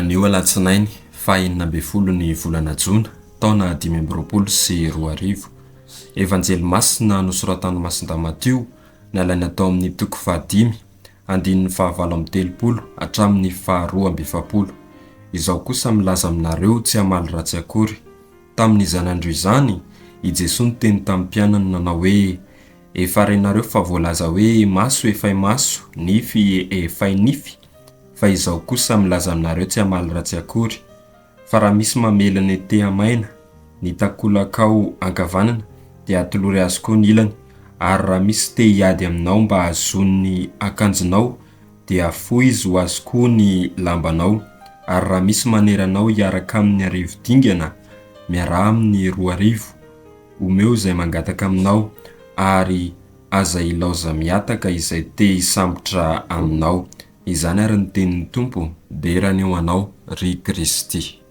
Anio Alatsinainy, faha 12 ny volana Jona, taona 2024. Evanjely Masina nosoratan'i Matio, nalaina tao amin'ny toko 5, andininy 7:30 hatramin'ny 2:20. Izaho kosa milaza aminareo tsy hamaly ratsy akory. Tamin'izany andro izany, Jesoa niteny tamin'ny mpianany nanao hoe: efa renareo fa voalaza hoe maso efai-maso, nify efai-nify. Fa izaho kosa milaza aminareo tsy hamaly ratsy akory. Fa raha misy mamely ny te-hiamaina, ny takolakao ankavanana, dia atolory azy koa ny ilany. Ary raha misy te-hiady aminao mba azon'ny akanjonao, dia fohy izy ho azy koa ny lambanao. Ary raha misy maneranao hiaraka amin'ny arivo dingana, miaraha amin'ny 2 omeo izay mangataka aminao, ary aza ilaoza-mihataka izay te-hisambotra aminao. Izany ary ny tenin'ny Tompo, derany eo anao ry Kristy.